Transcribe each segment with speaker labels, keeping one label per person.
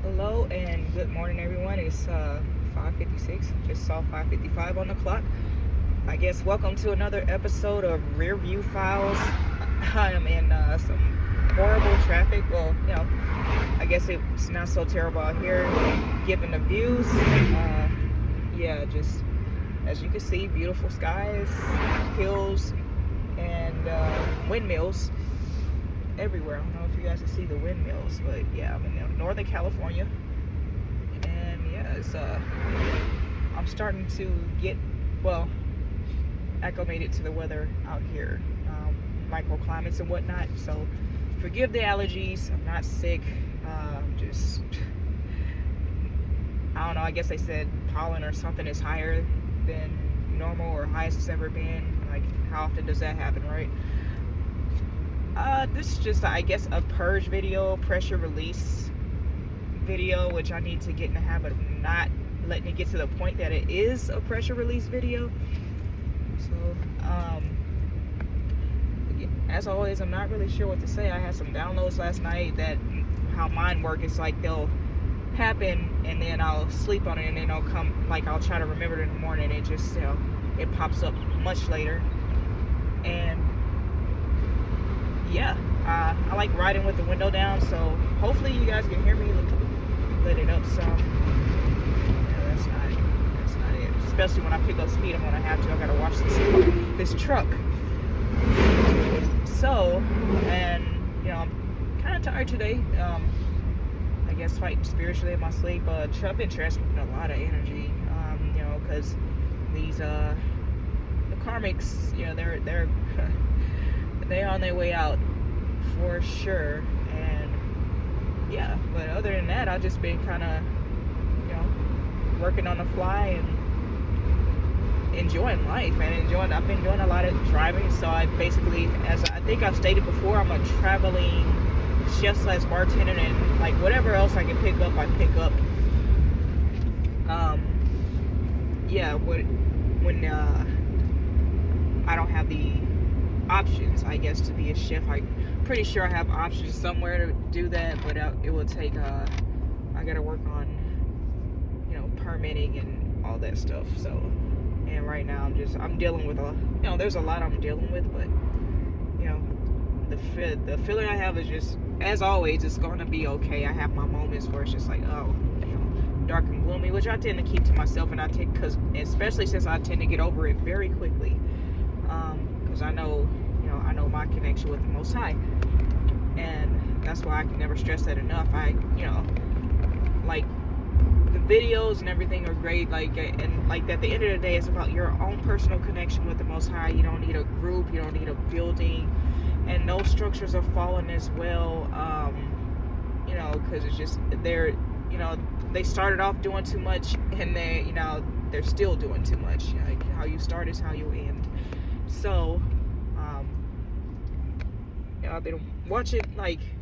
Speaker 1: Hello and good morning, everyone. It's 5:56. Just saw 5:55 on the clock. I guess welcome to another episode of Rear View Files. I am in some horrible traffic. Well, I guess it's not so terrible out here, given the views. Just as you can see, beautiful skies, hills, and windmills everywhere. I don't know if you guys can see the windmills, but yeah, I'm in Northern California, and it's I'm starting to get acclimated to the weather out here, microclimates and whatnot. So forgive the allergies. I'm not sick. Just I don't know. I guess they said pollen or something is higher than normal or highest it's ever been. Like, how often does that happen, right? This is just, I guess, a purge video, pressure release video, which I need to get in the habit of not letting it get to the point that it is a pressure release video. So, as always, I'm not really sure what to say. I had some downloads last night that how mine work is like they'll happen and then I'll sleep on it and then I'll come, like I'll try to remember it in the morning. It just, it pops up much later. And I like riding with the window down, so hopefully you guys can hear me. Let it up some. Yeah, that's not it. Especially when I pick up speed, I'm gonna have to. I gotta watch this truck. So, and I'm kind of tired today. I guess fighting spiritually in my sleep. I've been transmitting a lot of energy. Because these the karmics, they're on their way out for sure. And but other than that, I've just been kind of working on the fly and enjoying life and I've been doing a lot of driving. So I basically, as I think I've stated before, I'm a traveling chef/bartender, and like whatever else I can pick up, I pick up. When I don't have the options, I guess, to be a chef, I'm pretty sure I have options somewhere to do that, but it will take I gotta work on permitting and all that stuff. So, and right now I'm dealing with there's a lot I'm dealing with, but the feeling I have is just, as always, it's gonna be okay. I have my moments where it's just like, dark and gloomy, which I tend to keep to myself, and because especially since I tend to get over it very quickly, because I know my connection with the Most High, and that's why I can never stress that enough. Like the videos and everything are great, and at the end of the day, it's about your own personal connection with the Most High. You don't need a group, you don't need a building, and no structures are falling as well, because it's just they started off doing too much, and they're still doing too much. Like, how you start is how you end. So I've been watching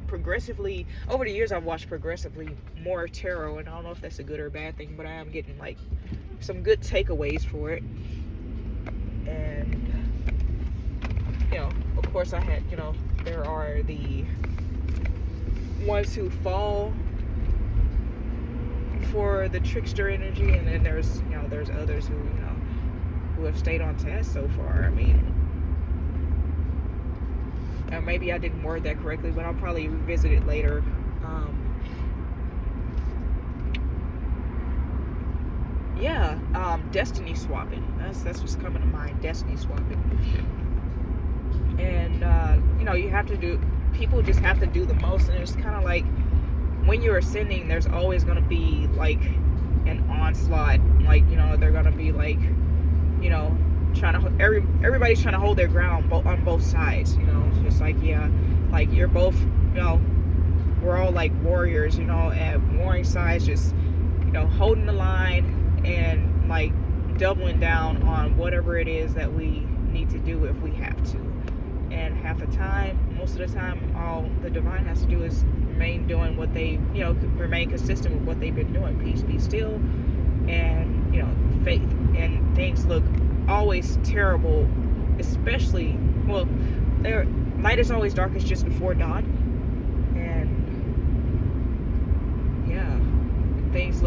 Speaker 1: progressively over the years. I've watched progressively more tarot, and I don't know if that's a good or bad thing, but I am getting some good takeaways for it. And of course, I had there are the ones who fall for the trickster energy, and then there's others who have stayed on task so far. I mean, maybe I didn't word that correctly, but I'll probably revisit it later. Destiny swapping. That's what's coming to mind. Destiny swapping. And you have to do. People just have to do the most, and it's kind of like when you're ascending, there's always going to be an onslaught. They're going to be everybody's trying to hold their ground on both sides. It's just you're both, we're all like warriors, at warring sides, just holding the line and doubling down on whatever it is that we need to do if we have to. And half the time, most of the time, all the divine has to do is remain doing what they, remain consistent with what they've been doing. Peace, be still, and faith. And things look always terrible, especially, light is always darkest just before dawn. And things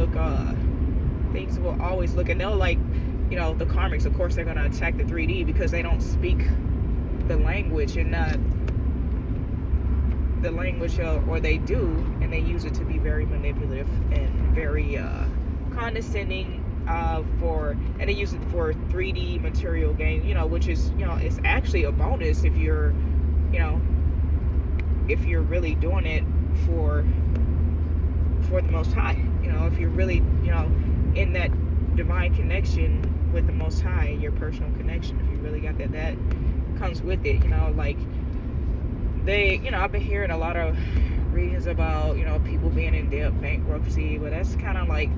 Speaker 1: will always look, and they'll like, the karmics, of course, they're going to attack the 3D because they don't speak the language, and the language, or they do, and they use it to be very manipulative and very condescending, and they use it for 3D material gain, which is, it's actually a bonus if you're really doing it for the Most High. If you're really, in that divine connection with the Most High, your personal connection, if you really got that comes with it, like they, I've been hearing a lot of readings about, people being in debt, bankruptcy, but that's kind of like,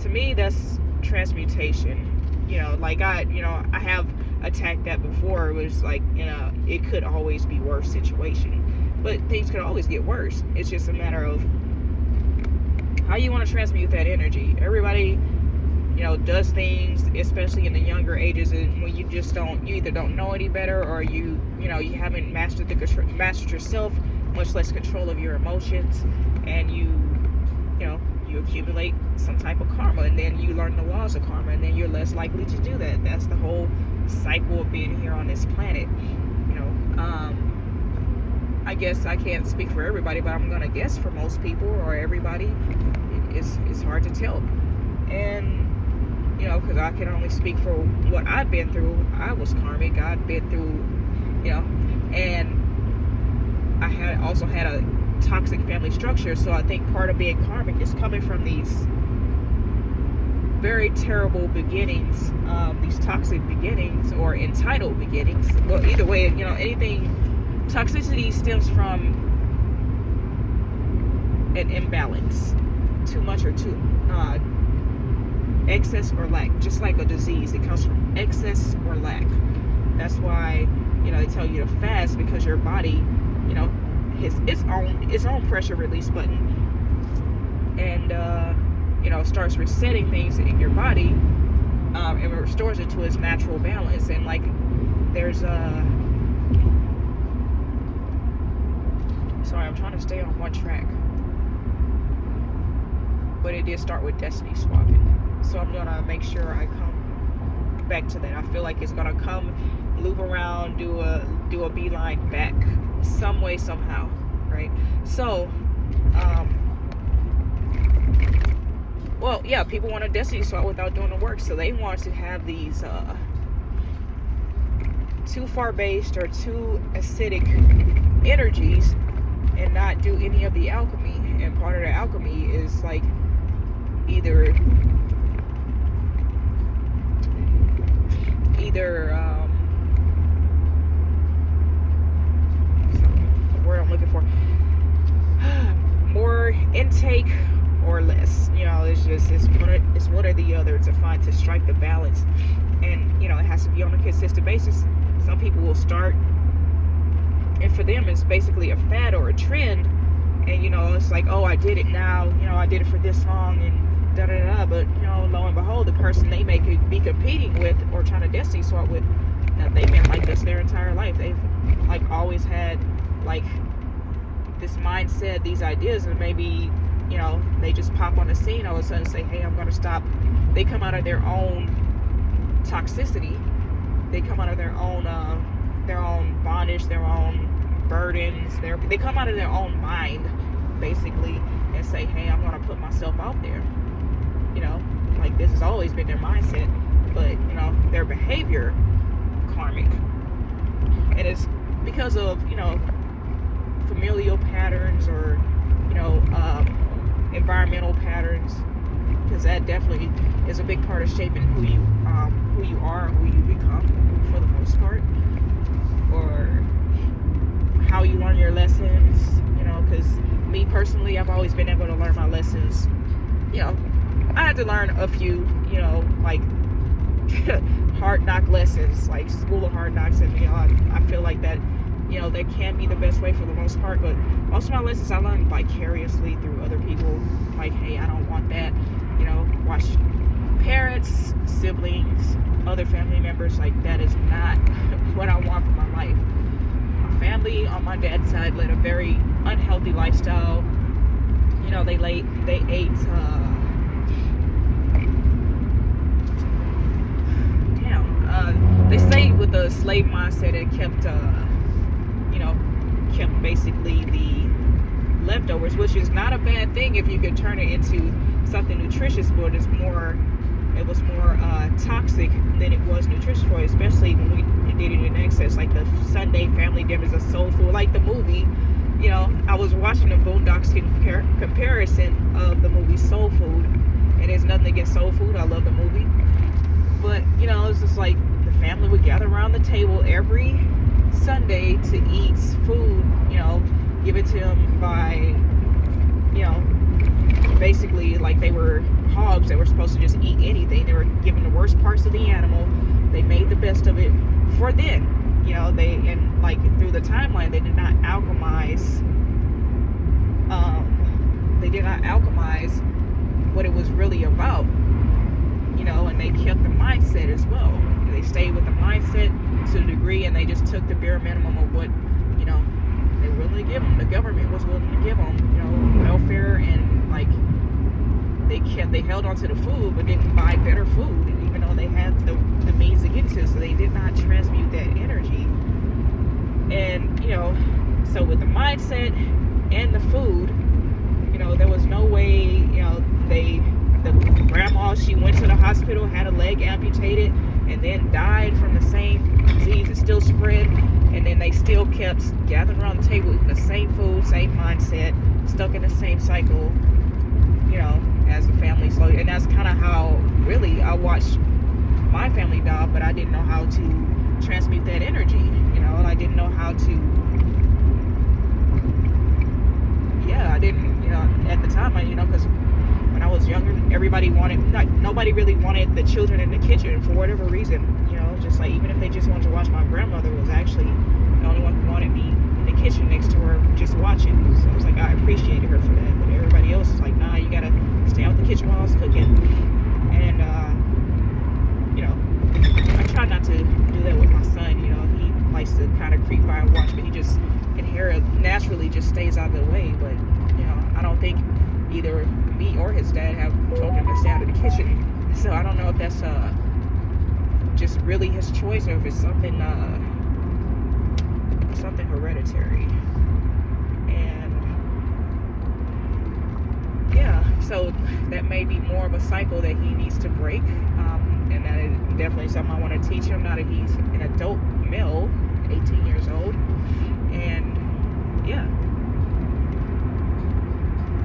Speaker 1: to me, that's transmutation. Like I have attacked that before. It was like, it could always be worse situation, but things could always get worse. It's just a matter of how you want to transmute that energy. Everybody, does things, especially in the younger ages, and when you either don't know any better, or you haven't mastered yourself, much less control of your emotions, and you accumulate some type of karma, and then you learn the laws of karma, and then you're less likely to do that. That's the whole cycle of being here on this planet. I guess I can't speak for everybody, but I'm gonna guess for most people, or everybody, it's hard to tell. And because I can only speak for what I've been through. I was karmic. I've been through, and I also had a toxic family structure. So I think part of being karmic is coming from these very terrible beginnings, these toxic beginnings, or entitled beginnings. Well, either way, anything, toxicity stems from an imbalance, too much or too excess or lack. Just like a disease, it comes from excess or lack. That's why they tell you to fast, because your body hits its own pressure release button, and starts resetting things in your body, and it restores it to its natural balance. And like there's sorry, I'm trying to stay on one track, but it did start with destiny swapping. So I'm gonna make sure I come back to that. I feel like it's gonna come, loop around, do a beeline back, some way, somehow, right? So, well, yeah, people want a destiny swap without doing the work, so they want to have these too far based or too acidic energies and not do any of the alchemy. And part of the alchemy is like either the word I'm looking for, more intake or less. It's one or the other to strike the balance. And it has to be on a consistent basis. Some people will start, and for them it's basically a fad or a trend, and it's like, oh, I did it now, I did it for this long, and da da da. But lo and behold, the person they may be competing with or trying to destiny swap with, they've been like this their entire life. They've like always had like this mindset, these ideas, and maybe they just pop on the scene all of a sudden and say, hey, I'm gonna stop. They come out of their own toxicity. They come out of their own bondage, their own burdens. They come out of their own mind, basically, and say, hey, I'm gonna put myself out there. Like this has always been their mindset, but their behavior karmic, and it's because of familial patterns, or environmental patterns, because that definitely is a big part of shaping who you are and who you become for the most part, or how you learn your lessons. Because me personally, I've always been able to learn my lessons. I had to learn a few, like hard knock lessons, like school of hard knocks, and I feel like that, that can be the best way for the most part. But most of my lessons I learned vicariously through other people. Like, hey, I don't want that. Watch parents, siblings, other family members. Like, that is not what I want for my life. My family on my dad's side led a very unhealthy lifestyle. They they ate they stayed with the slave mindset and kept kept basically the leftovers, which is not a bad thing if you could turn it into something nutritious, but it was more toxic than it was nutritious for you, especially when we did it in excess, like the Sunday family dinners of soul food, like the movie. I was watching the Boondocks comparison of the movie Soul Food, and there's nothing against Soul Food. I love the movie, but it's just like the family would gather around the table every Sunday to eat food, give it to them by, basically like they were hogs that were supposed to just eat anything. They were given the worst parts of the animal. They made the best of it for then. And like through the timeline, they did not alchemize. They did not alchemize what it was really about. And they kept the mindset as well. They stayed with the mindset to the degree, and they just took the bare minimum of what they were willing to give them. The government was willing to give them, welfare, and like they held on to the food, but didn't buy better food, even though they had the means to get to it. So they did not transmute that energy. And so with the mindset and the food, there was no way, the grandma, she went to the hospital, had a leg amputated, and then died from the same disease. It still spread, and then they still kept gathering around the table, eating the same food, same mindset, stuck in the same cycle, as the family slowly. And that's kind of how really I watched my family die, but I didn't know how to transmute that energy, and I didn't know how to, I didn't, at the time, because when I was younger, nobody really wanted the children in the kitchen for whatever reason, just like, even if they just wanted to watch, my grandmother was actually the only one who wanted me in the kitchen next to her just watching. So I was like, I appreciated her for that, but everybody else was like, nah, you gotta stay out the kitchen while I was cooking. And I try not to do that with my son. He likes to kind of creep by and watch, but he just naturally just stays out of the way. But I don't think either me or his dad have told him to stay out of the kitchen. So I don't know if that's just really his choice, or if it's something hereditary. And so that may be more of a cycle that he needs to break, and that is definitely something I want to teach him now that he's an adult male, 18 years old. And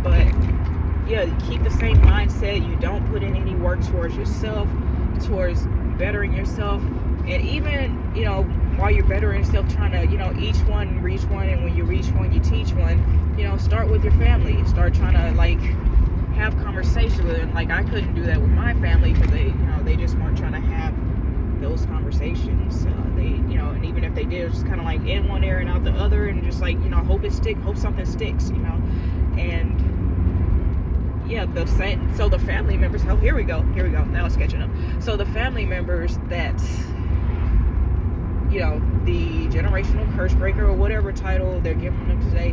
Speaker 1: but keep the same mindset. You don't put in any work towards yourself, towards bettering yourself. And even while you're bettering yourself, trying to each one reach one, and when you reach one, you teach one. Start with your family. Start trying to have conversations with them. Like, I couldn't do that with my family because they just weren't trying to have those conversations. And even if they did, it was just kind of like in one ear and out the other, and just like hope something sticks. And the same. So the family members. Oh, here we go. Now it's catching up. So the family members that the generational curse breaker, or whatever title they're giving them today,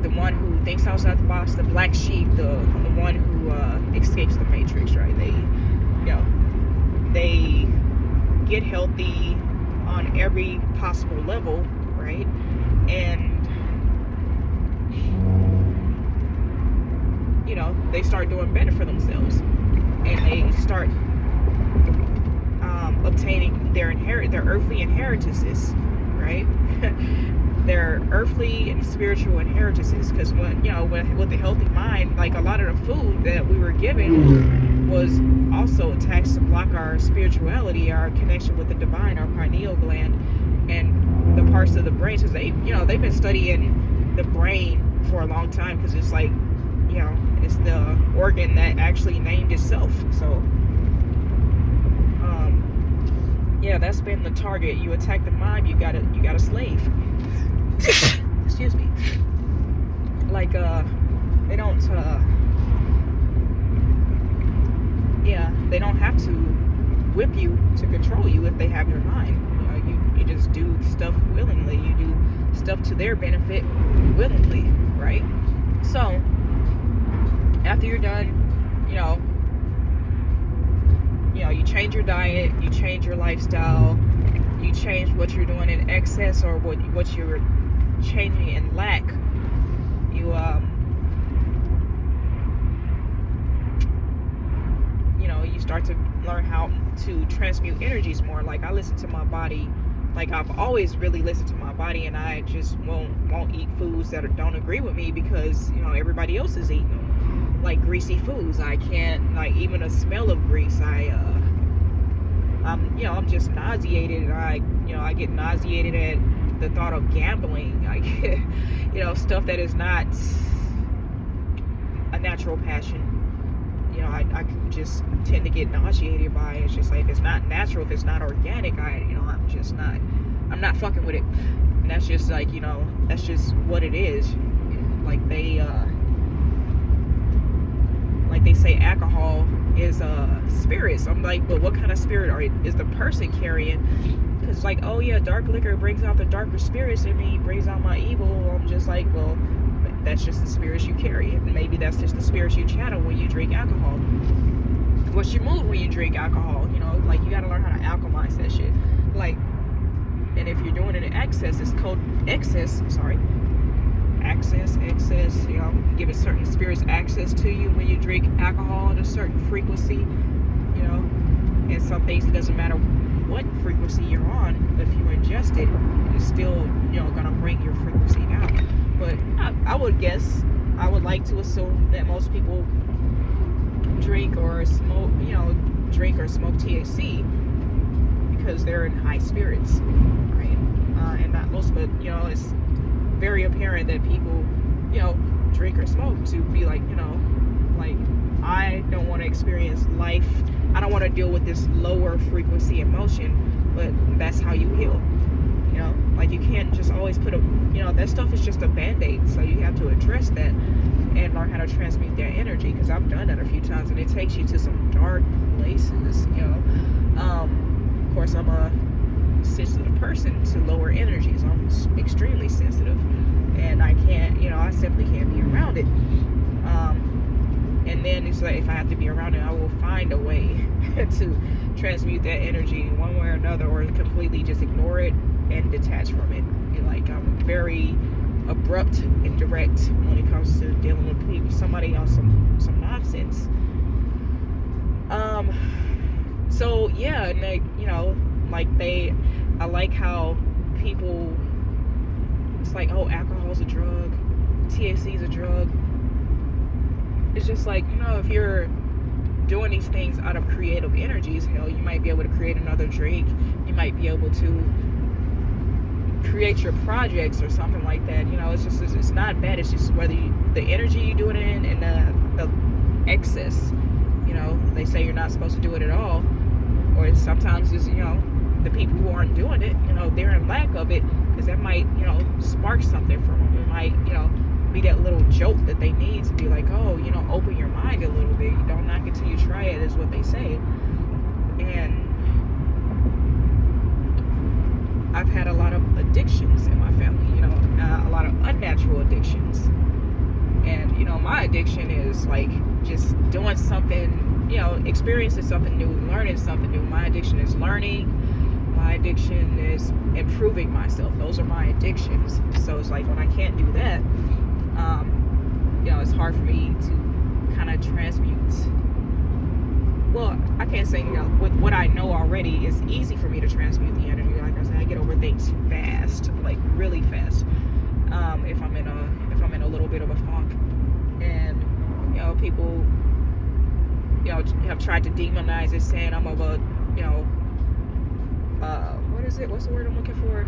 Speaker 1: the one who thinks outside the box, the black sheep, the one who escapes the matrix, right? They get healthy on every possible level, right? And they start doing better for themselves, and they start obtaining their earthly inheritances, right? Their earthly and spiritual inheritances. Because with a healthy mind, like, a lot of the food that we were given was also attached to block our spirituality, our connection with the divine, our pineal gland, and the parts of the brain. Because they've been studying the brain for a long time, because it's like, it's the organ that actually named itself. So that's been the target. You attack the mind, you got a slave. Excuse me. Like, they don't they don't have to whip you to control you if they have your mind. You just do stuff willingly. You do stuff to their benefit willingly, right? So after you're done, you change your diet, you change your lifestyle, you change what you're doing in excess or what you're changing in lack. You start to learn how to transmute energies more. Like, I listen to my body. Like, I've always really listened to my body, and I just won't eat foods that don't agree with me because everybody else is eating them. Like greasy foods, I can't, like, even the smell of grease. I'm just nauseated. And I get nauseated at the thought of gambling. I get, stuff that is not a natural passion. I just tend to get nauseated by it. It's just like, if it's not natural, if it's not organic, I'm not fucking with it. And that's just like, that's just what it is. Like they say alcohol is spirits. I'm like, but what kind of spirit is the person carrying? Because like, oh yeah, dark liquor brings out the darker spirits in me, brings out my evil. I'm just like, well, that's just the spirits you carry. And maybe that's just the spirits you channel when you drink alcohol. What's your mood when you drink alcohol? Like, you gotta learn how to alchemize that shit. Like, and if you're doing it in excess, it's called excess. Access, giving certain spirits access to you when you drink alcohol at a certain frequency. And some things, it doesn't matter what frequency you're on, if you ingest it, it's still gonna bring your frequency down. But I would like to assume that most people drink or smoke THC because they're in high spirits, right? And not most, but it's very apparent that people drink or smoke to be like, like, I don't want to experience life, I don't want to deal with this lower frequency emotion, but that's how you heal. Like, you can't just always put that stuff is just a band-aid. So you have to address that and learn how to transmute that energy, because I've done that a few times and it takes you to some dark places. Of course, I'm a sensitive person to lower energies. I'm extremely sensitive, and I simply can't be around it. And then it's like, if I have to be around it, I will find a way to transmute that energy one way or another, or completely just ignore it and detach from it. Like, I'm very abrupt and direct when it comes to dealing with people, somebody on some nonsense. So yeah, and I like how people, it's like, oh, alcohol's a drug, THC's a drug. It's just like, if you're doing these things out of creative energies, hell, you might be able to create another drink. You might be able to create your projects or something like that. It's not bad. It's just whether the energy you do it in and the excess. They say you're not supposed to do it at all, or sometimes it's the people who aren't doing it, they're in lack of it, because that might spark something for them. It might be that little jolt that they need to be like, oh, open your mind a little bit. You don't knock it till you try it, is what they say. And I've had a lot of addictions in my family, a lot of unnatural addictions. And, my addiction is like just doing something, experiencing something new, learning something new. My addiction is learning. My addiction is improving myself. Those are my addictions. So it's like, when I can't do that, it's hard for me to kind of transmute. Well, I can't say, with what I know already, it's easy for me to transmute the energy. Like I said, I get over things fast, like really fast. If I'm in a little bit of a funk, and people have tried to demonize it, saying I'm of a what is it? What's the word I'm looking for?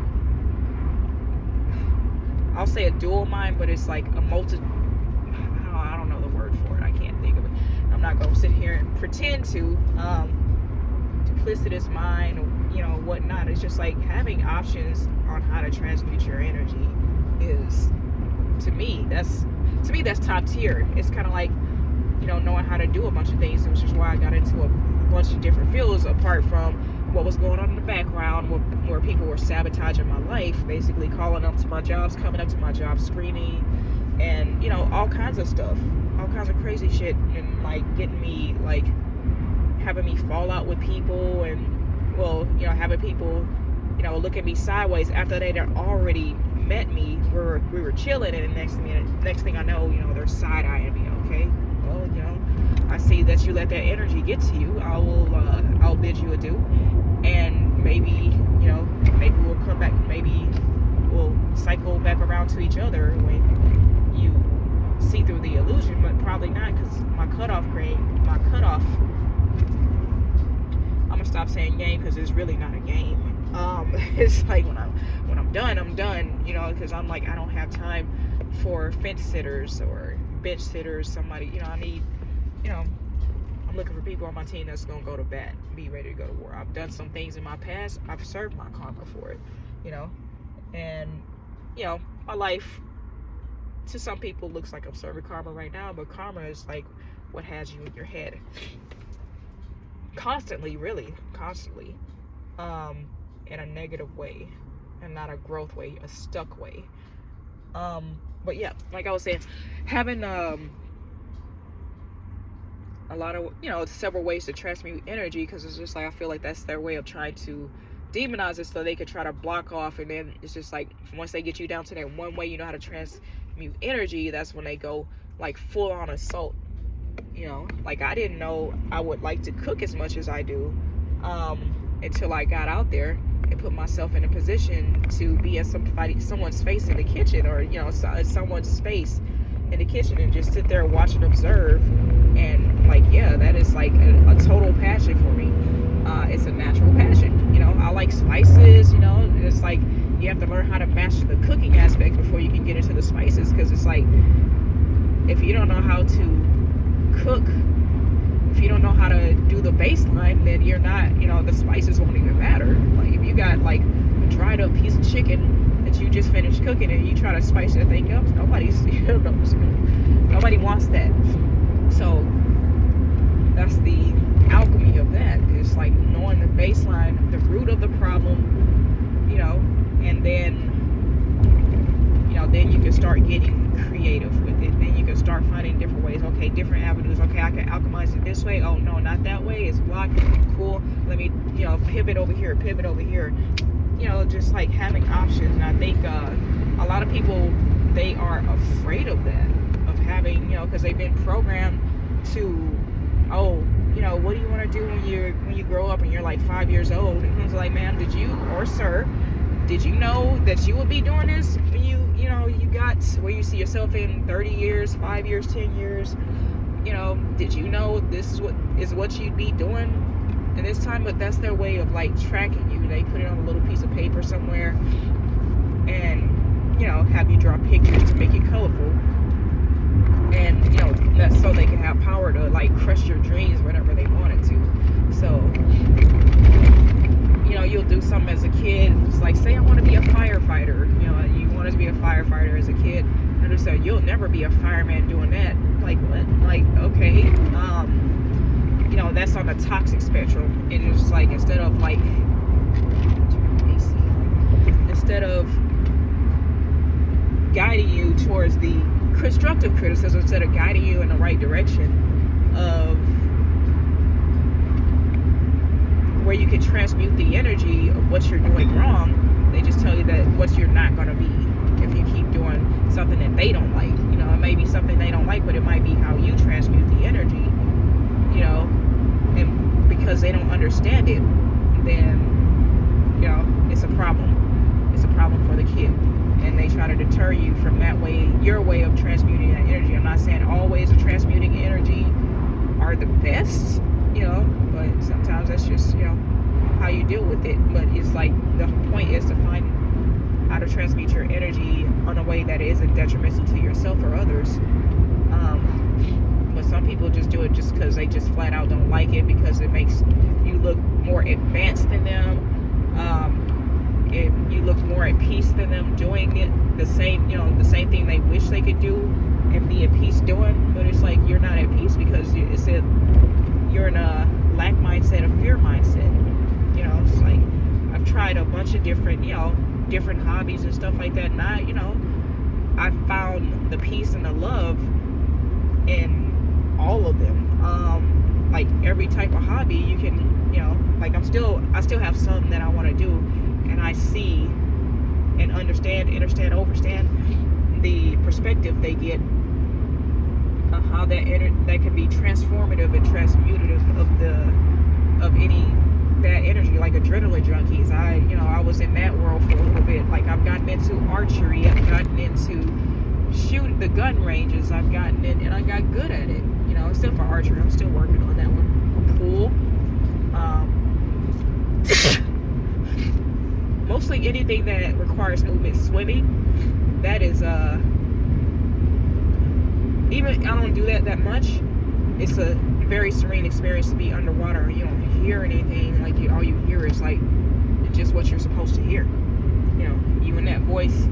Speaker 1: I'll say a dual mind, but it's like a I don't know the word for it. I can't think of it. I'm not gonna sit here and pretend to duplicitous mind, or whatnot. It's just like, having options on how to transmute your energy is, to me that's top tier. It's kind of like knowing how to do a bunch of things, which is why I got into a bunch of different fields, apart from what was going on in the background, where people were sabotaging my life, basically calling up to my jobs, coming up to my job, screaming, and all kinds of stuff. all kinds of crazy shit, and like getting me like having me fall out with people, and well, you know, having people, you know, look at me sideways after they'd already met me. We were chilling, and the next thing I know, you know, they're side eyeing me. Okay, well, you know, I see that you let that energy get to you. I'll bid you adieu, and maybe, you know, maybe we'll come back, maybe we'll cycle back around to each other when you see through the illusion, but probably not, because my cutoff, I'm gonna stop saying game, because it's really not a game. It's like when I'm done, I'm done, you know, because I'm like, I don't have time for fence sitters or bench sitters. Somebody, you know, I need, you know, I'm looking for people on my team that's gonna go to bat, be ready to go to war. I've done some things in my past, I've served my karma for it, you know, and, you know, my life to some people looks like I'm serving karma right now, but karma is like what has you in your head constantly, really constantly, in a negative way, and not a growth way, a stuck way. But yeah, like I was saying, having a lot of, you know, several ways to transmute energy, because it's just like, I feel like that's their way of trying to demonize it so they could try to block off, and then it's just like once they get you down to that one way you know how to transmute energy, that's when they go like full on assault. You know, like I didn't know I would like to cook as much as I do, until I got out there and put myself in a position to be in someone's face in the kitchen, or, you know, someone's space in the kitchen, and just sit there and watch and observe. And like, yeah, that is like a total passion for me. It's a natural passion, you know. I like spices, you know. It's like you have to learn how to master the cooking aspect before you can get into the spices, because it's like, if you don't know how to cook, if you don't know how to do the baseline, then you're not, you know, the spices won't even matter. Like if you got like a dried up piece of chicken that you just finished cooking and you try to spice that thing up, nobody's, you know, nobody wants that. So that's the alchemy of that. It's like knowing the baseline, the root of the problem, you know, and then, you know, then you can start getting creative with it. Then you can start finding different ways. Okay, different avenues. Okay, I can alchemize it this way. Oh no, not that way. It's blocked. Cool. Let me, you know, pivot over here. You know, just like having options. And I think a lot of people, they are afraid of that, of having, you know, because they've been programmed to, oh, you know, what do you want to do when you grow up and you're like 5 years old? And it's like, ma'am, did you, or sir, did you know that you would be doing this when you know, you got where you see yourself in 30 years, 5 years, 10 years? You know, did you know this is what you'd be doing in this time? But that's their way of like tracking you. They put it on a little piece of paper somewhere, and, you know, have you draw pictures to make it colorful. And, you know, that's so they can have power to like crush your dreams whenever they wanted to. So, you know, you'll do something as a kid, just like, say I want to be a firefighter. You know, you wanted to be a firefighter as a kid, and they say you'll never be a fireman doing that. Like, what? Like, okay, you know, that's on the toxic spectrum. And it's like, instead of guiding you towards the constructive criticism, instead of guiding you in the right direction of where you can transmute the energy of what you're doing wrong, they just tell you that what you're not going to be if you keep doing something that they don't like. You know, it may be something they don't like, but it might be how you transmute the energy, you know. And because they don't understand it, then, you know, it's a problem. It's a problem for the kid. And they try to deter you from that way, your way of transmuting that energy. I'm not saying all ways of transmuting energy are the best, you know, but sometimes that's just, you know, how you deal with it. But it's like, the point is to find how to transmute your energy on a way that isn't detrimental to yourself or others. But some people just do it just because they just flat out don't like it, because it makes you look more advanced than them. You look more at peace than them doing it, the same thing they wish they could do and be at peace doing. But it's like, you're not at peace because you're in a lack mindset, a fear mindset. You know, it's like, I've tried a bunch of different, you know, different hobbies and stuff like that, and I found the peace and the love in like every type of hobby, you can, like I still have some that I want to do, and I see and understand the perspective they get, how that can be transformative and transmutative of any bad energy, like adrenaline junkies. I was in that world for a little bit. Like, I've gotten into archery, I've gotten into shooting the gun ranges, I've gotten in, and I got good at it. Except for archery, I'm still working on that one. Pool, mostly anything that requires movement. Swimming, that is even I don't do that much. It's a very serene experience to be underwater. You don't hear anything. Like, all you hear is like just what you're supposed to hear. You and that voice.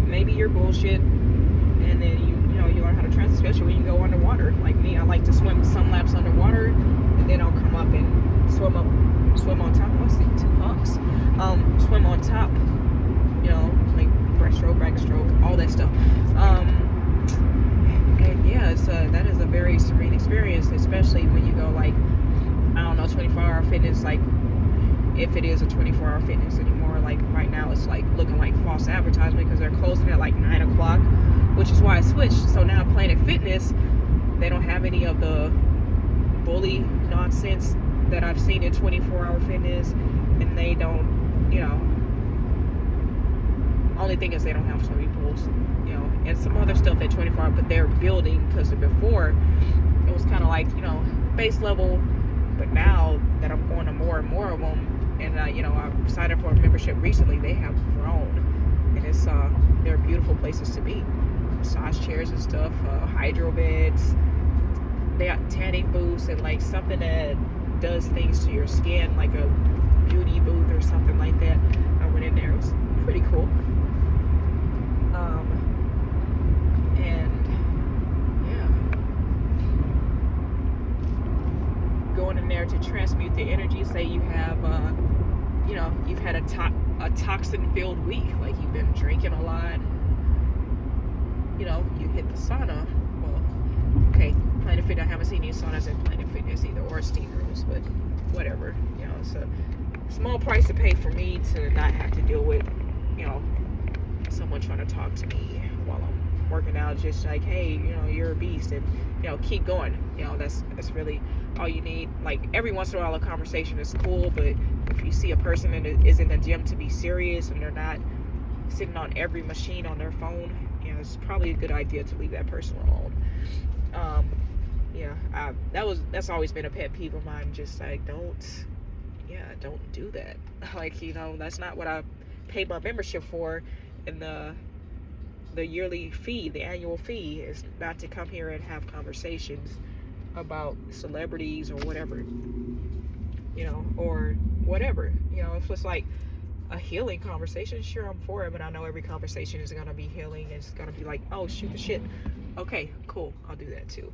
Speaker 1: Maybe you're bullshit, and then you learn how to translate, especially when you go underwater. Like me, I like to swim some laps underwater, and then I'll come up and swim on top. I see 2 hawks. Swim on top. Like breaststroke, backstroke, all that stuff. And yeah, that is a very serene experience, especially when you go, like, I don't know, 24-hour fitness. Like, if it is a 24-hour fitness anymore, like right now it's like looking like false advertisement because they're closing at like 9 o'clock, which is why I switched. So now Planet Fitness, they don't have any of the bully nonsense that I've seen in 24-hour fitness, and they don't, only thing is they don't have swimming pools, and some other stuff at 24-hour, but they're building, because before it was kind of like, base level, but now that I'm going to more and more of them, and I've signed up for a membership recently, they have grown, and it's they're beautiful places to be. Massage chairs and stuff, hydro beds, they got tanning booths, and like something that does things to your skin, like a beauty booth or something like that. I went in there, it was pretty cool. And yeah, going in there to transmute the energy. Say you have you've had a toxin-filled week, like you've been drinking a lot, you hit the sauna. Well, okay, Planet Fitness, I haven't seen any saunas at Planet Fitness either, or steam rooms, but whatever. It's a small price to pay for me to not have to deal with, someone trying to talk to me while I'm working out, just like, hey, you're a beast, and keep going. That's really all you need. Like, every once in a while a conversation is cool, but if you see a person that is in the gym to be serious and they're not sitting on every machine on their phone, it's probably a good idea to leave that person alone. That's always been a pet peeve of mine. Just like, don't do that. Like, that's not what I paid my membership for. And the yearly fee, the annual fee, is not to come here and have conversations about celebrities or whatever, or whatever. If it's like a healing conversation, sure, I'm for it, but I know every conversation is going to be healing, and it's going to be like, oh, shoot the shit. Okay, cool, I'll do that too.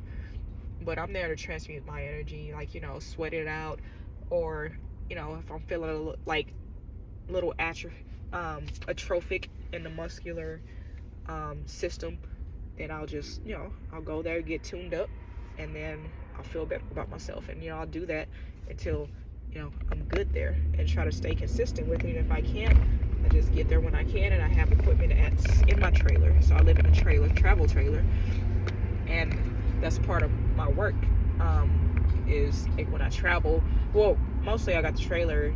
Speaker 1: But I'm there to transmute my energy, like, sweat it out, or, if I'm feeling like little atrophic in the muscular system, then I'll just, I'll go there, get tuned up, and then I'll feel better about myself. And, I'll do that until, I'm good there, and try to stay consistent with it. And if I can't, I just get there when I can, and I have equipment in my trailer. So I live in a travel trailer, and that's part of my work, is like when I travel. Well, mostly I got the trailer,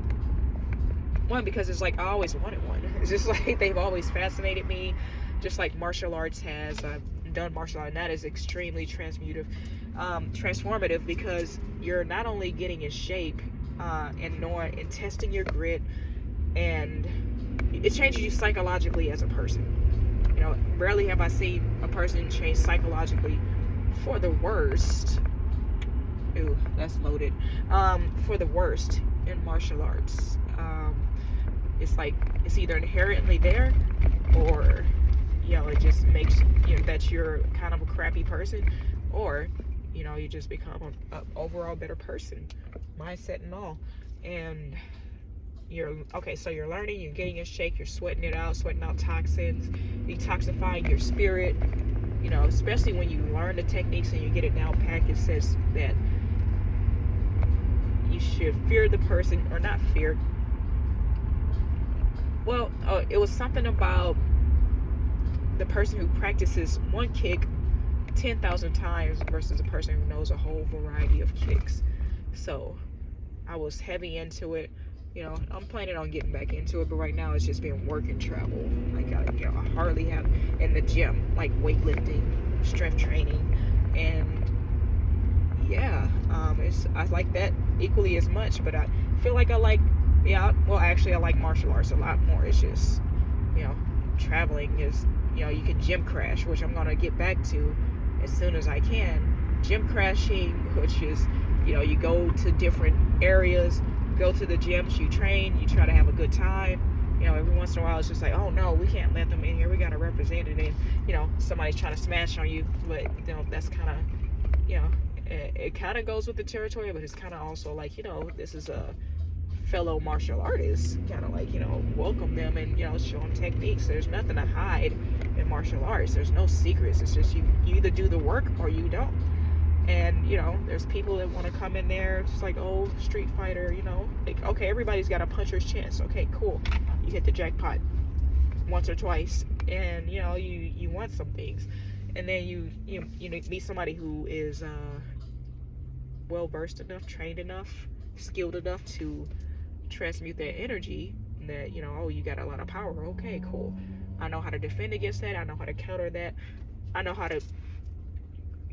Speaker 1: one, because it's like I always wanted one. It's just like they've always fascinated me, just like martial arts has. I've done martial arts, and that is extremely transformative, because you're not only getting in shape and knowing and testing your grit, and it changes you psychologically as a person. Rarely have I seen a person change psychologically for the worst. Ooh, that's loaded. For the worst in martial arts. It's like it's either inherently there, or it just makes that you're kind of a crappy person, or you just become an overall better person, mindset and all. And so you're learning, you're getting in shape, you're sweating out toxins, detoxifying your spirit, you know, especially when you learn the techniques and you get it down packed, it says that you should fear the person, or not fear. Well, it was something about the person who practices one kick 10,000 times versus a person who knows a whole variety of kicks. So I was heavy into it. You know, I'm planning on getting back into it, but right now it's just been work and travel. Like, I hardly have in the gym, like weightlifting, strength training, and yeah, I like that equally as much. But I feel like I like, well, actually, I like martial arts a lot more. It's just, you know, traveling is, you know, you can gym crash, which I'm gonna get back to as soon as I can. Gym crashing, which is, you know, you go to different areas, go to the gyms, you train, you try to have a good time. You know, every once in a while it's just like, oh no, we can't let them in here, we gotta represent it, and you know, somebody's trying to smash on you. But you know, that's kind of, you know, it kind of goes with the territory, but it's kind of also like, you know, this is a fellow martial artist, kind of like, you know, welcome them and, you know, show them techniques. There's nothing to hide in martial arts. There's no secrets. It's just you either do the work or you don't. And, you know, there's people that want to come in there just like, oh, Street Fighter, you know, like, okay, everybody's got a puncher's chance. Okay, cool. You hit the jackpot once or twice, and, you know, you want some things. And then you meet somebody who is well versed enough, trained enough, skilled enough to transmute their energy. That, you know, oh, you got a lot of power. Okay, cool. I know how to defend against that. I know how to counter that. I know how to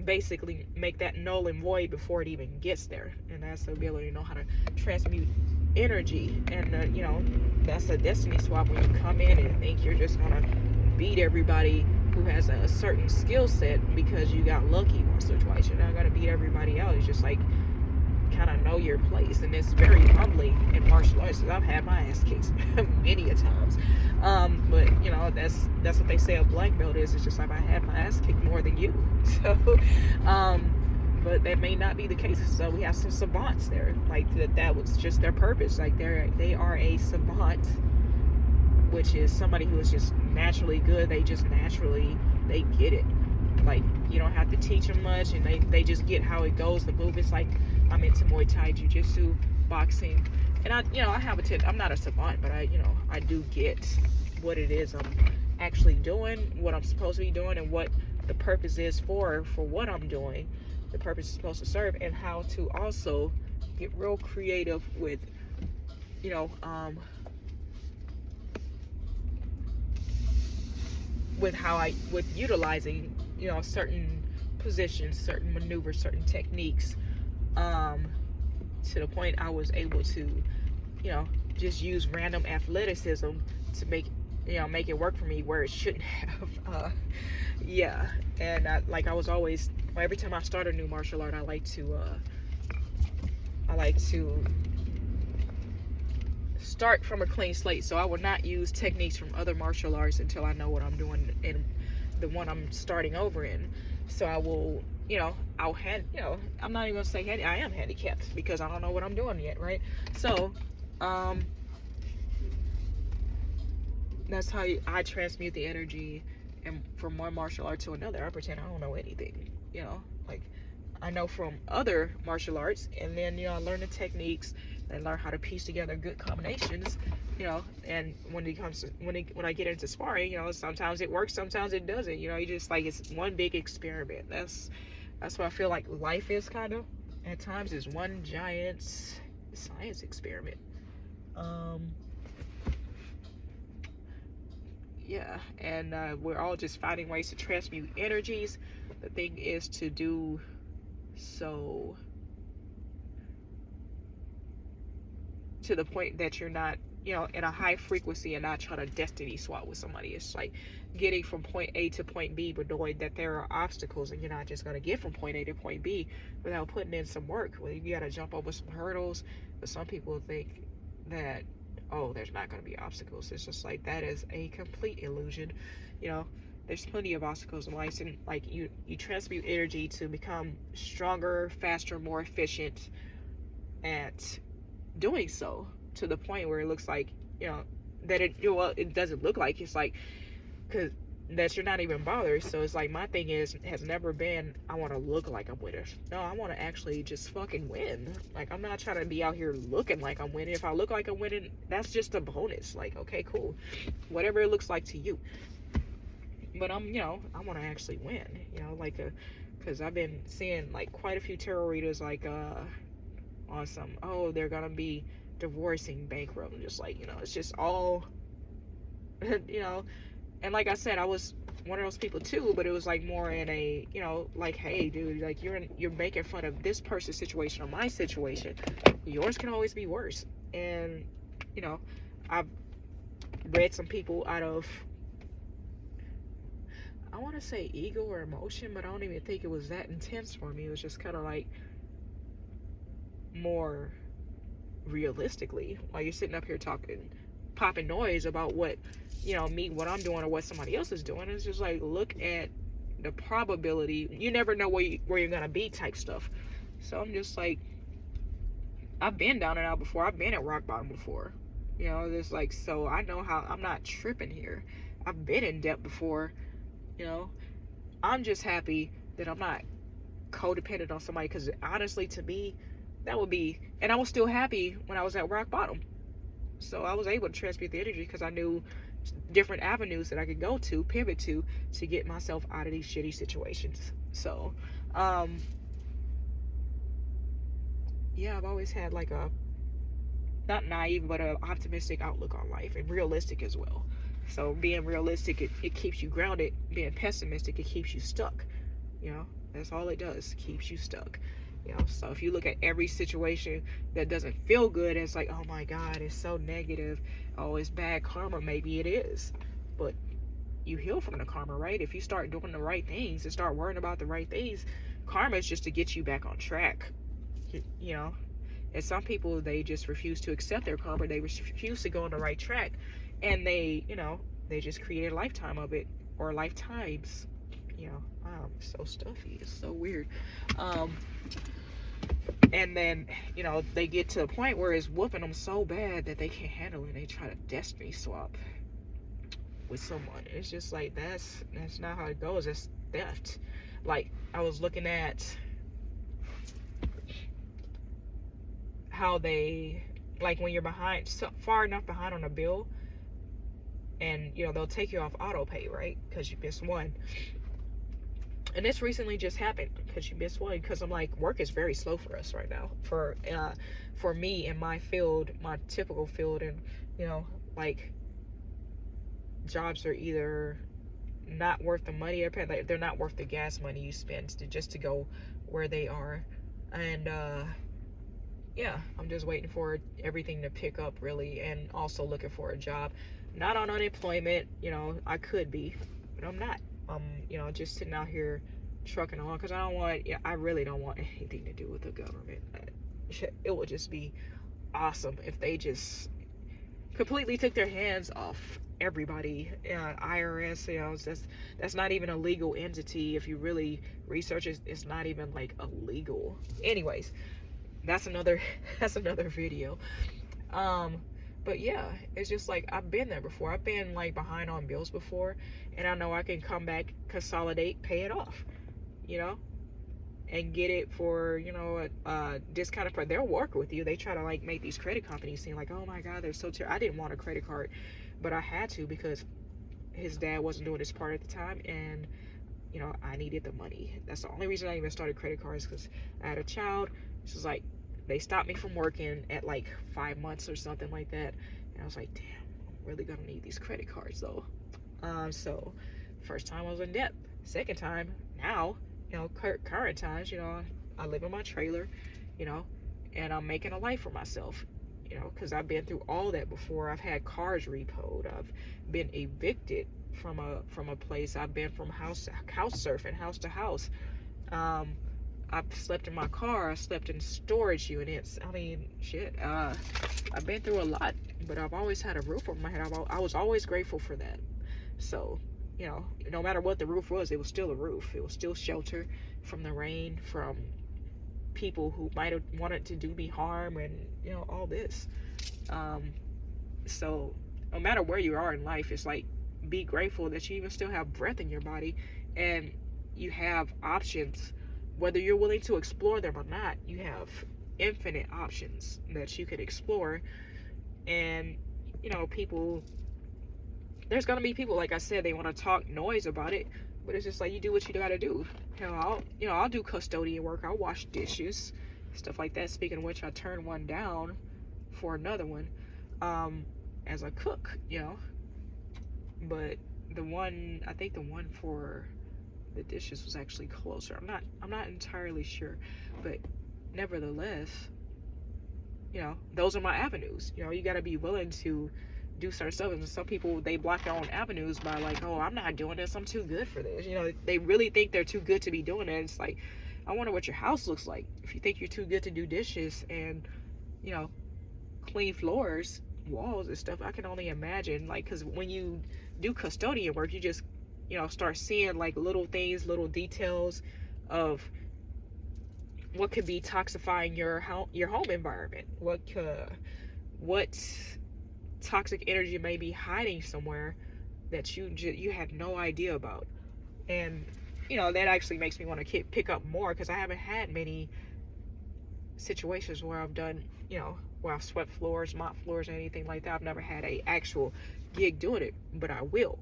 Speaker 1: basically make that null and void before it even gets there. And that's the ability to know how to transmute energy. And you know, that's a destiny swap when you come in and think you're just gonna beat everybody who has a certain skill set because you got lucky once or twice. You're not gonna beat everybody else. It's just like, kind of know your place. And it's very humbling in martial arts. I've had my ass kicked many a times, but you know, that's what they say a black belt is. It's just like, I had my ass kicked more than you. So but that may not be the case. So we have some savants there, like that was just their purpose. Like they are a savant, which is somebody who is just naturally good. They just naturally, they get it. Like, you don't have to teach them much, and they just get how it goes, the movements. Like, I'm into Muay Thai, Jiu-Jitsu, boxing, and I'm not a savant, but I do get what it is I'm actually doing, what I'm supposed to be doing, and what the purpose is for what I'm doing. The purpose is supposed to serve, and how to also get real creative with, with utilizing, certain positions, certain maneuvers, certain techniques, to the point I was able to, just use random athleticism to make it work for me where it shouldn't have. And I was always, every time I start a new martial art, I like to start from a clean slate. So I will not use techniques from other martial arts until I know what I'm doing in the one I'm starting over in. So I will, I'm not even gonna say I am handicapped because I don't know what I'm doing yet, right? So that's how I transmute the energy, and from one martial art to another, I pretend I don't know anything. I know from other martial arts, and then I learn the techniques and learn how to piece together good combinations. And when I get into sparring, sometimes it works, sometimes it doesn't. You just it's one big experiment. That's what I feel like life is, kind of at times, is one giant science experiment. And we're all just finding ways to transmute energies. The thing is to do so to the point that you're not, in a high frequency, and not trying to destiny swap with somebody. It's like getting from point A to point B, but knowing that there are obstacles, and you're not just going to get from point A to point B without putting in some work. Well, you got to jump over some hurdles. But some people think that, oh, there's not going to be obstacles. It's just like, that is a complete illusion. There's plenty of obstacles in life, and you transmute energy to become stronger, faster, more efficient at doing so, to the point where it looks like, that it doesn't look like, it's like, because that you're not even bothered. So it's like, my thing has never been, I want to look like I'm winning. No, I want to actually just fucking win. Like, I'm not trying to be out here looking like I'm winning. If I look like I'm winning, that's just a bonus. Like, okay, cool, whatever it looks like to you. But I want to actually win, like, because I've been seeing like quite a few tarot readers, like, on some, oh, they're gonna be divorcing, bankrupt, and just like, it's just all and like I said, I was one of those people too, but it was like more in a, like, hey dude, like, you're making fun of this person's situation or my situation. Yours can always be worse. And I've read some people out of, I want to say ego or emotion, but I don't even think it was that intense for me. It was just kind of like more realistically, while you're sitting up here talking, popping noise about what, what I'm doing or what somebody else is doing. It's just like, look at the probability. You never know where you're gonna be, type stuff. So I'm just like, I've been down and out before. I've been at rock bottom before. There's like, so I know how, I'm not tripping here. I've been in debt before. I'm just happy that I'm not codependent on somebody, because honestly, to me, that would be, and I was still happy when I was at rock bottom. So I was able to transmute the energy because I knew different avenues that I could go to, pivot to get myself out of these shitty situations. So, yeah, I've always had like a, not naive, but an optimistic outlook on life, and realistic as well. So being realistic, it keeps you grounded. Being pessimistic, it keeps you stuck. That's all it does, keeps you stuck. So if you look at every situation that doesn't feel good, it's like, oh my God, it's so negative. Oh, it's bad karma. Maybe it is, but you heal from the karma, right? If you start doing the right things and start worrying about the right things, karma is just to get you back on track. And some people, they just refuse to accept their karma. They refuse to go on the right track, and they just create a lifetime of it, or lifetimes. I'm so stuffy. It's so weird. And then, they get to a point where it's whooping them so bad that they can't handle it, and they try to destiny swap with someone. It's just like, that's not how it goes. It's theft. Like, I was looking at how they, like, when you're behind, so far enough behind on a bill, and they'll take you off auto pay, right, because you missed one. And this recently just happened because you missed one. Because I'm like, work is very slow for us right now. For me in my field, my typical field, and like, jobs are either not worth the money they're not worth the gas money you spend just to go where they are. And yeah, I'm just waiting for everything to pick up, really, and also looking for a job. Not on unemployment, I could be, but I'm not. Just sitting out here trucking on, because I really don't want anything to do with the government. It would just be awesome if they just completely took their hands off everybody. IRS, that's not even a legal entity. If you really research it, it's not even like illegal. Anyways, that's another video. But yeah, it's just like, I've been there before. I've been like behind on bills before, and I know I can come back, consolidate, pay it off, and get it for, a discounted price. They'll work with you. They try to like make these credit companies seem like, oh my God, they're so terrible. I didn't want a credit card, but I had to, because his dad wasn't doing his part at the time, and I needed the money. That's the only reason I even started credit cards, because I had a child. This is like, they stopped me from working at like 5 months or something like that, and I was like, damn, I'm really gonna need these credit cards though. So first time I was in debt. Second time, now, current times, I live in my trailer, and I'm making a life for myself, because I've been through all that before. I've had cars repoed. I've been evicted from a place. I've been from house surfing, house to house. I've slept in my car. I slept in storage units. I mean, shit. I've been through a lot, but I've always had a roof over my head. I was always grateful for that. So, no matter what the roof was, it was still a roof. It was still shelter from the rain, from people who might have wanted to do me harm, and, all this. So, no matter where you are in life, it's like, be grateful that you even still have breath in your body, and you have options. Whether you're willing to explore them or not, you have infinite options that you could explore. And people, there's gonna be people, like I said, they want to talk noise about it, but it's just like, you do what you gotta do. I'll do custodian work, I'll wash dishes, stuff like that. Speaking of which, I turned one down for another one, as a cook, but I think the one for the dishes was actually closer. I'm not entirely sure, but nevertheless, those are my avenues. You got to be willing to do certain stuff. And some people, they block their own avenues by like, oh, I'm not doing this, I'm too good for this. They really think they're too good to be doing it. It's like, I wonder what your house looks like if you think you're too good to do dishes and clean floors, walls and stuff. I can only imagine, like, because when you do custodian work, you just start seeing like little things, little details of what could be toxifying your home environment, what toxic energy may be hiding somewhere that you had no idea about. And that actually makes me want to pick up more, because I haven't had many situations where I've done, where I've swept floors, mop floors, or anything like that. I've never had a actual gig doing it, but I will.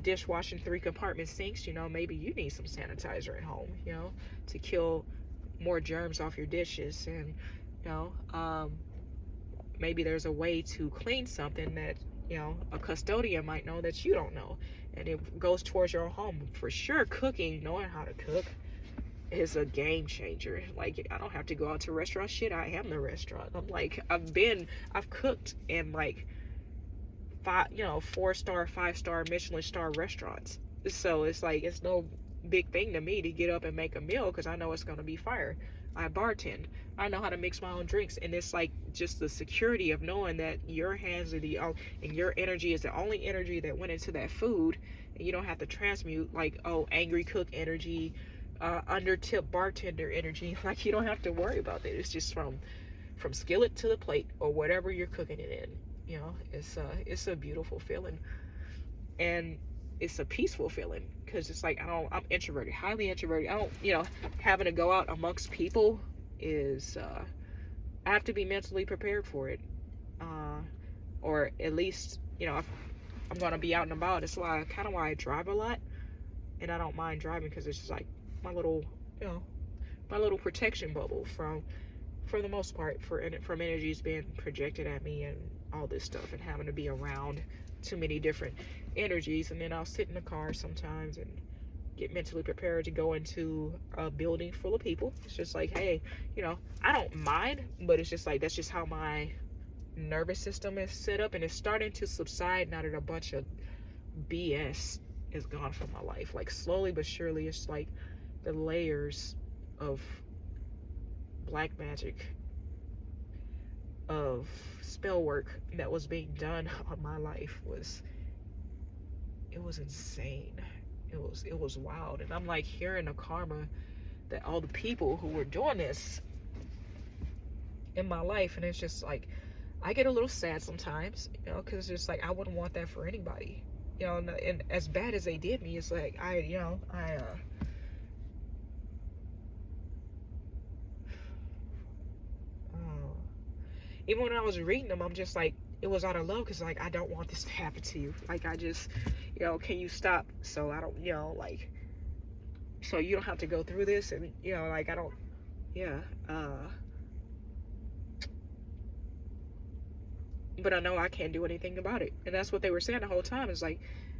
Speaker 1: Dishwashing 3 compartment sinks, maybe you need some sanitizer at home, to kill more germs off your dishes. And maybe there's a way to clean something that a custodian might know that you don't know, and it goes towards your home. For sure, cooking, knowing how to cook, is a game changer. Like, I don't have to go out to restaurants. Shit, I am the restaurant. I've cooked in like 4-star, 5-star, Michelin star restaurants. So it's like, it's no big thing to me to get up and make a meal, because I know it's going to be fire. I bartend. I know how to mix my own drinks. And it's like, just the security of knowing that your hands are and your energy is the only energy that went into that food. And you don't have to transmute like, oh, angry cook energy, under-tip bartender energy. Like, you don't have to worry about that. It's just from skillet to the plate, or whatever you're cooking it in. It's a beautiful feeling, and it's a peaceful feeling, because it's like, I'm introverted, highly introverted. I don't, having to go out amongst people is, I have to be mentally prepared for it, or at least, if I'm going to be out and about. It's why I drive a lot, and I don't mind driving, because it's just like my little protection bubble for the most part, from energies being projected at me and all this stuff, and having to be around too many different energies. And then I'll sit in the car sometimes and get mentally prepared to go into a building full of people. It's just like, hey, I don't mind, but it's just like, that's just how my nervous system is set up, and it's starting to subside now that a bunch of BS is gone from my life. Like, slowly but surely, it's like the layers of black magic, of spell work that was being done on my life was insane. It was wild. And I'm like hearing the karma that all the people who were doing this in my life, and it's just like, I get a little sad sometimes, because it's just like, I wouldn't want that for anybody, and as bad as they did me, it's like, even when I was reading them, I'm just like, it was out of love, because like, I don't want this to happen to you. Like, I just, can you stop, so I don't, like, so you don't have to go through this. And like, I don't, but I know I can't do anything about it. And that's what they were saying the whole time. It's like,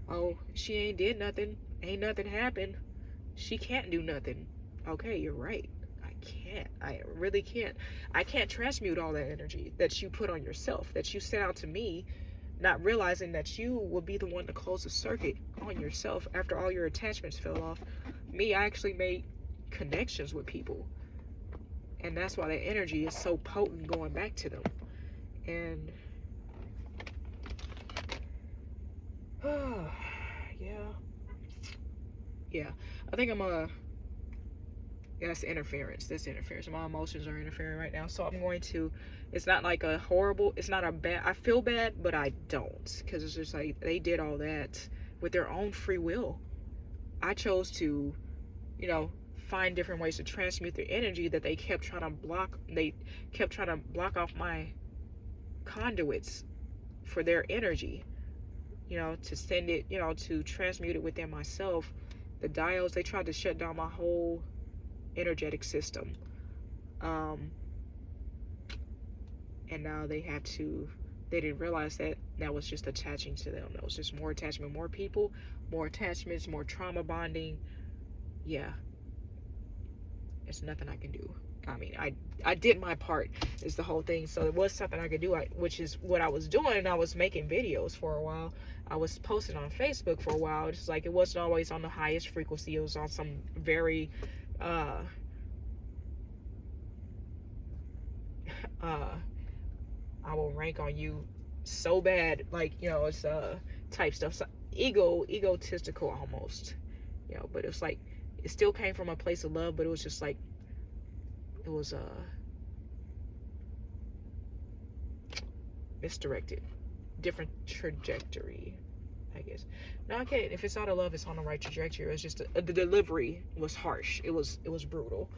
Speaker 1: oh, she ain't did nothing, ain't nothing happened, she can't do nothing. Okay, you're right. I really can't. I can't transmute all that energy that you put on yourself, that you sent out to me, not realizing that you will be the one to close the circuit on yourself after all your attachments fell off. Me, I actually made connections with people, and that's why that energy is so potent going back to them. And yeah, I think I'm gonna That's interference. That's interference. My emotions are interfering right now. So I'm going to, it's not like a horrible, it's not a bad, I feel bad, but I don't. Because it's just like, they did all that with their own free will. I chose to, you know, find different ways to transmute their energy that they kept trying to block. They kept trying to block off my conduits for their energy, you know, to send it, you know, to transmute it within myself. The diodes, they tried to shut down my whole energetic system. And now they didn't realize that that was just attaching to them. That was just more attachment, more people, more attachments, more trauma bonding. Yeah. It's nothing I can do. I mean, I did my part is the whole thing. So it was something I could do, which is what I was doing. I was making videos for a while. I was posting on Facebook for a while. It's like, it wasn't always on the highest frequency. It was on some very, I will rank on you so bad. Like, you know, it's, type stuff. So egotistical almost, you know, but it's like, it still came from a place of love, but it was just like, it was misdirected, different trajectory, I guess. No, I can't. If it's out of love, it's on the right trajectory. It was just the delivery was harsh. It was brutal,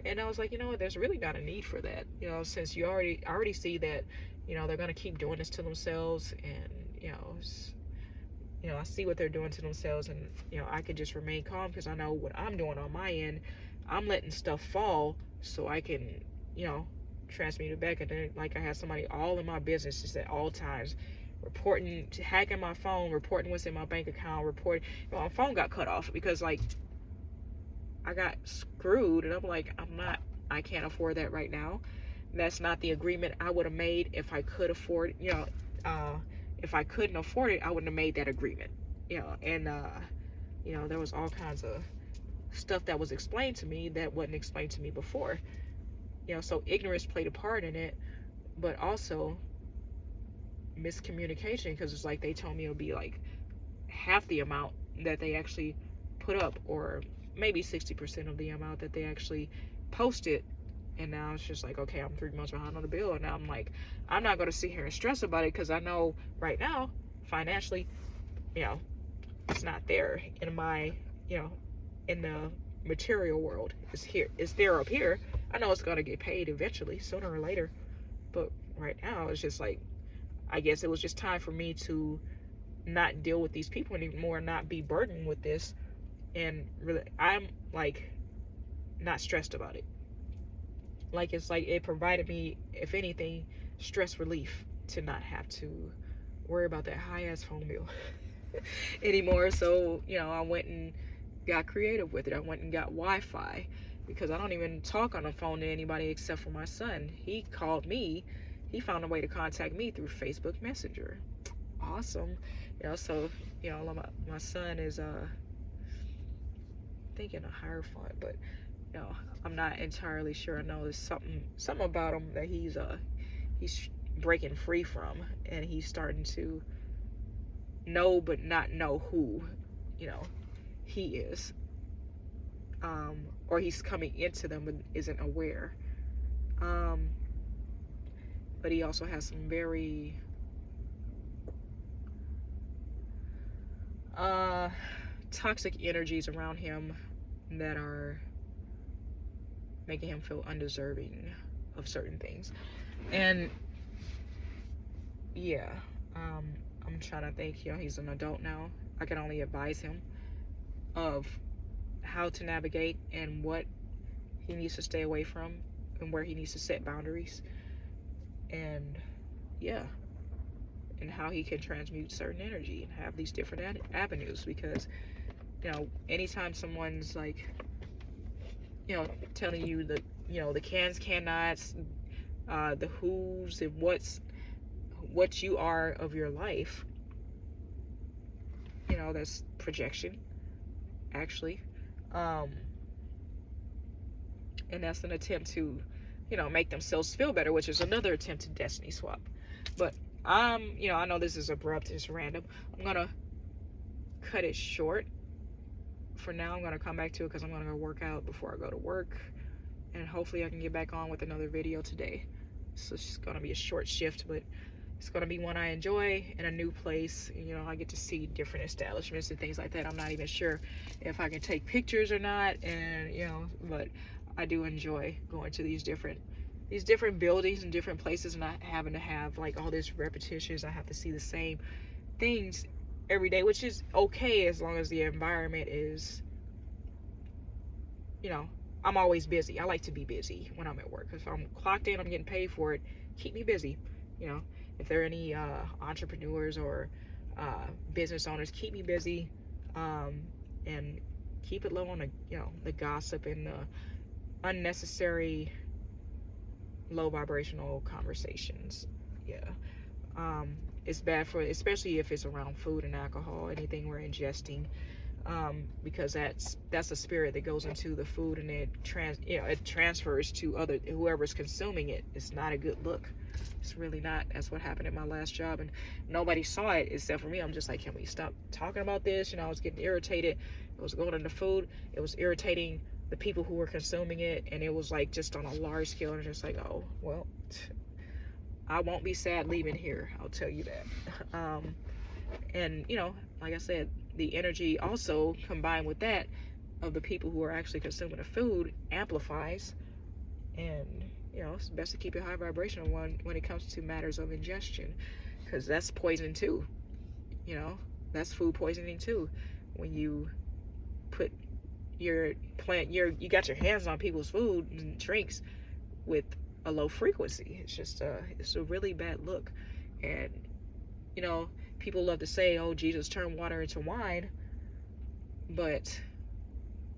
Speaker 1: and I was like, you know what? There's really not a need for that. You know, since I already see that, you know, they're gonna keep doing this to themselves, and you know, I see what they're doing to themselves, and you know, I could just remain calm because I know what I'm doing on my end. I'm letting stuff fall so I can, you know, transmute it back. And then, like, I have somebody all in my business just at all times, reporting, hacking my phone, reporting what's in my bank account, reporting. You know, my phone got cut off because, like, I got screwed, and I'm like, I can't afford that right now. That's not the agreement I would have made if I could afford, you know, if I couldn't afford it, I wouldn't have made that agreement, you know. And you know, there was all kinds of stuff that was explained to me that wasn't explained to me before, you know. So ignorance played a part in it, but also miscommunication, because it's like they told me it would be like half the amount that they actually put up, or maybe 60% of the amount that they actually posted. And now it's just like, okay, I'm 3 months behind on the bill, and now I'm like, I'm not going to sit here and stress about it, because I know right now financially, you know, it's not there in my, you know, in the material world. It's there up here. I know it's going to get paid eventually, sooner or later, but right now it's just like, I guess it was just time for me to not deal with these people anymore, not be burdened with this, and really, I'm like not stressed about it. Like, it's like it provided me, if anything, stress relief to not have to worry about that high ass phone bill anymore. So, you know, I went and got creative with it. I went and got Wi-Fi, because I don't even talk on the phone to anybody except for my son. He called me. He found a way to contact me through Facebook Messenger. Awesome. You know, so, you know, my son is thinking a higher fund, but you know, I'm not entirely sure. I know there's something about him that he's breaking free from, and he's starting to know but not know who, you know, he is, or he's coming into them but isn't aware. But he also has some very toxic energies around him that are making him feel undeserving of certain things. And yeah, I'm trying to think, you know, he's an adult now. I can only advise him of how to navigate and what he needs to stay away from and where he needs to set boundaries, and yeah, and how he can transmute certain energy and have these different avenues. Because, you know, anytime someone's like, you know, telling you the, you know, the cans, cannots, the who's and what you are of your life, you know, that's projection, actually. And that's an attempt to, you know, make themselves feel better, which is another attempt to destiny swap. But you know, I know this is abrupt, it's random. I'm gonna cut it short for now, I'm gonna come back to it because I'm gonna go work out before I go to work, and hopefully I can get back on with another video today. So it's just gonna be a short shift, but it's gonna be one I enjoy in a new place. You know, I get to see different establishments and things like that. I'm not even sure if I can take pictures or not, and you know, but I do enjoy going to these different buildings and different places, and not having to have like all this repetitions. I have to see the same things every day, which is okay as long as the environment is, you know, I'm always busy. I like to be busy when I'm at work. If I'm clocked in, I'm getting paid for it. Keep me busy. You know, if there are any entrepreneurs or business owners, keep me busy, and keep it low on the, you know, the gossip and the unnecessary low vibrational conversations. Yeah. It's bad for, especially if it's around food and alcohol, anything we're ingesting, because that's a spirit that goes into the food, and it transfers to whoever's consuming it. It's not a good look. It's really not. That's what happened at my last job, and nobody saw it except for me. I'm just like, can we stop talking about this? You know, I was getting irritated. It was going into food. It was irritating the people who were consuming it, and it was like just on a large scale, and just like, oh well, I won't be sad leaving here, I'll tell you that. And you know, like I said, the energy also combined with that of the people who are actually consuming the food amplifies, and you know, it's best to keep it high vibrational when it comes to matters of ingestion, because that's poison too. You know, that's food poisoning too, when you put you got your hands on people's food and drinks with a low frequency. It's just it's a really bad look. And you know, people love to say, oh, Jesus turned water into wine, but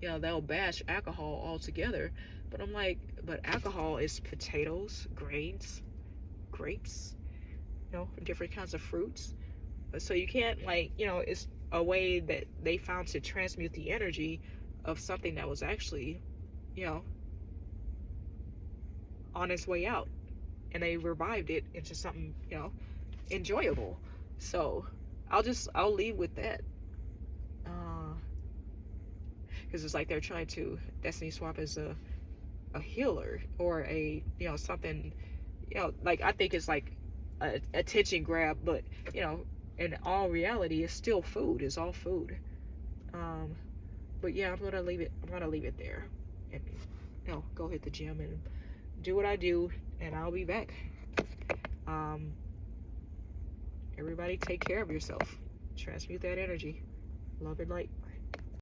Speaker 1: you know, they'll bash alcohol altogether. But I'm like, but alcohol is potatoes, grains, grapes, you know, different kinds of fruits. So you can't, like, you know, it's a way that they found to transmute the energy of something that was actually, you know, on its way out, and they revived it into something, you know, enjoyable. So I'll leave with that, because it's like they're trying to destiny swap as a healer, or a, you know, something, you know, like, I think it's like a attention grab, but you know, in all reality, it's still food. It's all food. But yeah, I'm gonna leave it there, and you know, go hit the gym and do what I do, and I'll be back. Everybody take care of yourself. Transmute that energy. Love and light.